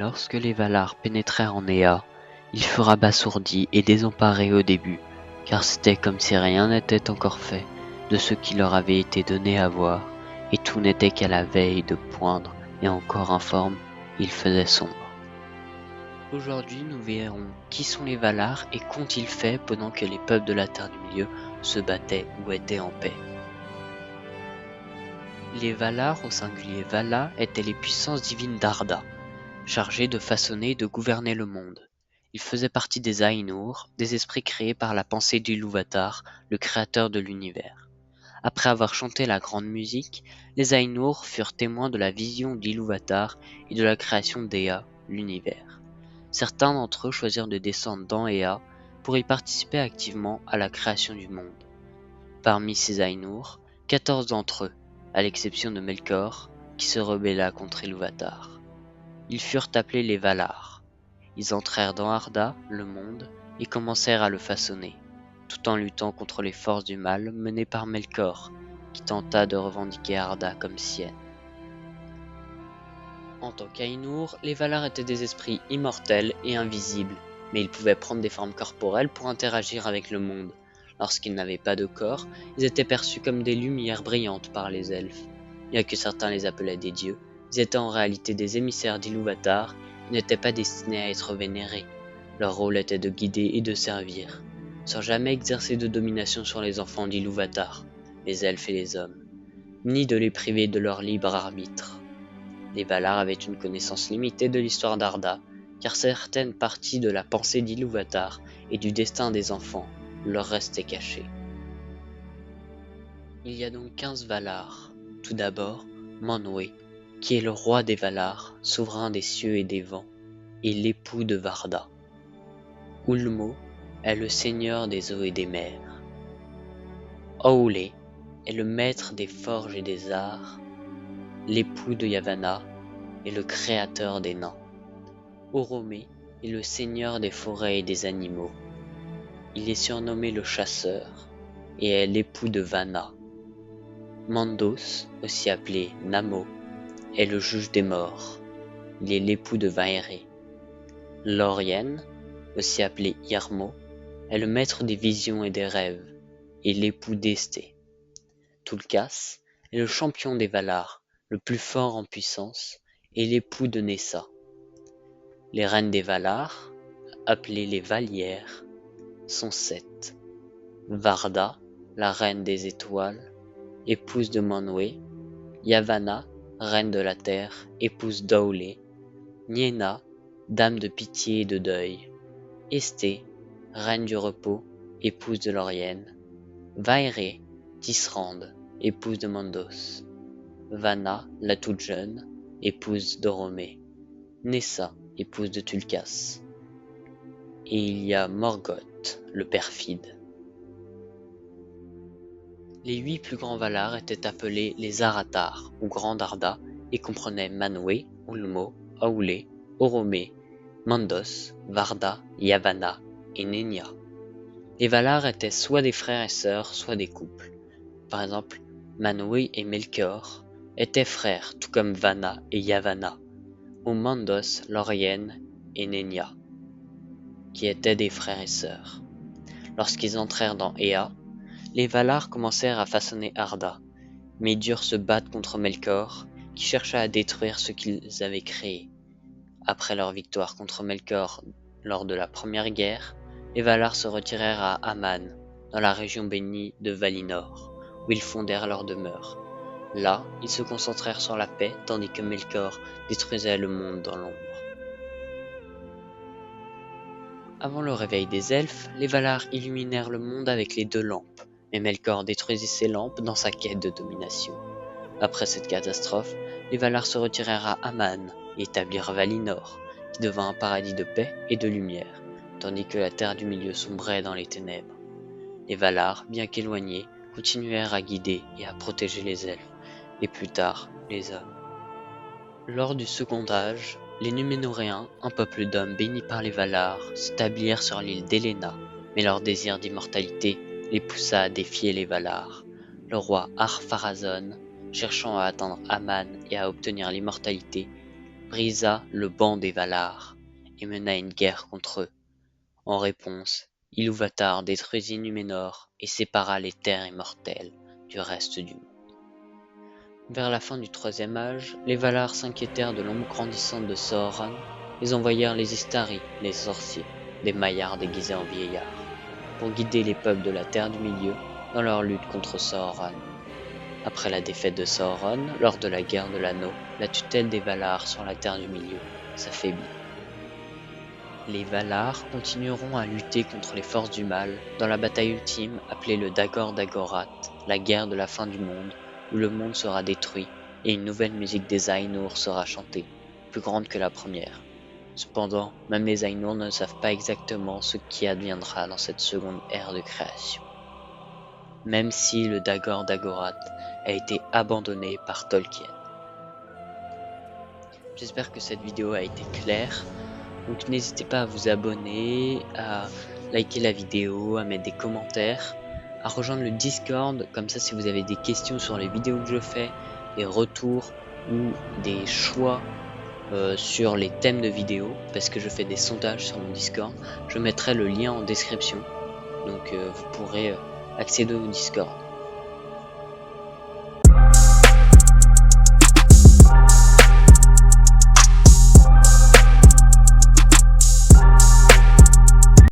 lorsque les Valar pénétrèrent en Ea, ils furent abasourdis et désemparés au début, car c'était comme si rien n'était encore fait de ce qui leur avait été donné à voir, et tout n'était qu'à la veille de poindre, et encore informe, il faisait sombre. Aujourd'hui, nous verrons qui sont les Valar et qu'ont-ils fait pendant que les peuples de la Terre du Milieu se battaient ou étaient en paix. Les Valar, au singulier Vala, étaient les puissances divines d'Arda, chargées de façonner et de gouverner le monde. Ils faisaient partie des Ainur, des esprits créés par la pensée d'Ilúvatar, le créateur de l'univers. Après avoir chanté la grande musique, les Ainur furent témoins de la vision d'Ilúvatar et de la création d'Ea, l'univers. Certains d'entre eux choisirent de descendre dans Ea pour y participer activement à la création du monde. Parmi ces Ainur, 14 d'entre eux, à l'exception de Melkor, qui se rebella contre Ilúvatar. Ils furent appelés les Valar. Ils entrèrent dans Arda, le monde, et commencèrent à le façonner, tout en luttant contre les forces du mal menées par Melkor, qui tenta de revendiquer Arda comme sienne. En tant qu'Ainur, les Valar étaient des esprits immortels et invisibles, mais ils pouvaient prendre des formes corporelles pour interagir avec le monde. Lorsqu'ils n'avaient pas de corps, ils étaient perçus comme des lumières brillantes par les elfes. Bien que certains les appelaient des dieux, ils étaient en réalité des émissaires d'Ilúvatar et n'étaient pas destinés à être vénérés. Leur rôle était de guider et de servir, sans jamais exercer de domination sur les enfants d'Ilúvatar, les elfes et les hommes, ni de les priver de leur libre arbitre. Les Valar avaient une connaissance limitée de l'histoire d'Arda, car certaines parties de la pensée d'Ilúvatar et du destin des enfants leur restaient cachées. Il y a donc 15 Valar. Tout d'abord, Manwë, qui est le roi des Valar, souverain des cieux et des vents, et l'époux de Varda. Ulmo est le seigneur des eaux et des mers. Aule est le maître des forges et des arts, l'époux de Yavanna et le créateur des nains. Oromé est le seigneur des forêts et des animaux. Il est surnommé le chasseur et est l'époux de Vanna. Mandos, aussi appelé Namo, est le juge des morts. Il est l'époux de Vaere. Lorien, aussi appelé Yarmo, est le maître des visions et des rêves, et l'époux d'Esté. Tulkas est le champion des Valar, le plus fort en puissance, et l'époux de Nessa. Les reines des Valar, appelées les Valières, sont 7. Varda, la reine des étoiles, épouse de Manwë, Yavanna, reine de la terre, épouse d'Aule, Niena, dame de pitié et de deuil, Esté, reine du repos, épouse de Lorien, Vaere, Tisrand, épouse de Mandos, Vanna, la toute jeune, épouse d'Oromé, Nessa, épouse de Tulkas. Et il y a Morgoth, le perfide. Les 8 plus grands Valar étaient appelés les Aratar, ou Grand Arda, et comprenaient Manwë, Ulmo, Aule, Oromé, Mandos, Varda, Yavanna et Nenya. Les Valar étaient soit des frères et sœurs, soit des couples. Par exemple, Manwë et Melkor étaient frères, tout comme Vanna et Yavanna, ou Mandos, Lorien et Nenya, qui étaient des frères et sœurs. Lorsqu'ils entrèrent dans Ea, les Valar commencèrent à façonner Arda, mais ils durent se battre contre Melkor, qui chercha à détruire ce qu'ils avaient créé. Après leur victoire contre Melkor lors de la première guerre, les Valar se retirèrent à Aman, dans la région bénie de Valinor, où ils fondèrent leur demeure. Là, ils se concentrèrent sur la paix, tandis que Melkor détruisait le monde dans l'ombre. Avant le réveil des elfes, les Valar illuminèrent le monde avec les 2 lampes, mais Melkor détruisit ces lampes dans sa quête de domination. Après cette catastrophe, les Valar se retirèrent à Aman et établirent Valinor, qui devint un paradis de paix et de lumière, tandis que la terre du milieu sombrait dans les ténèbres. Les Valar, bien qu'éloignés, continuèrent à guider et à protéger les elfes, et plus tard, les hommes. Lors du Second Âge, les Núménoréens, un peuple d'hommes bénis par les Valar, s'établirent sur l'île d'Helena, mais leur désir d'immortalité les poussa à défier les Valar. Le roi Ar-Pharazôn, cherchant à atteindre Aman et à obtenir l'immortalité, brisa le banc des Valar et mena une guerre contre eux. En réponse, Ilúvatar détruisit Númenor et sépara les terres immortelles du reste du monde. Vers la fin du troisième âge, les Valar s'inquiétèrent de l'ombre grandissante de Sauron. Ils envoyèrent les Istari, les sorciers, des maillards déguisés en vieillards, pour guider les peuples de la Terre du Milieu dans leur lutte contre Sauron. Après la défaite de Sauron, lors de la guerre de l'Anneau, la tutelle des Valar sur la Terre du Milieu s'affaiblit. Les Valar continueront à lutter contre les forces du mal dans la bataille ultime appelée le Dagor Dagorath, la guerre de la fin du monde, où le monde sera détruit et une nouvelle musique des Ainur sera chantée, plus grande que la première. Cependant, même les Ainur ne savent pas exactement ce qui adviendra dans cette seconde ère de création. Même si le Dagor Dagorath a été abandonné par Tolkien. J'espère que cette vidéo a été claire. Donc n'hésitez pas à vous abonner, à liker la vidéo, à mettre des commentaires, à rejoindre le Discord, comme ça si vous avez des questions sur les vidéos que je fais, des retours ou des choix sur les thèmes de vidéos, parce que je fais des sondages sur mon Discord, je mettrai le lien en description, donc vous pourrez accéder au Discord.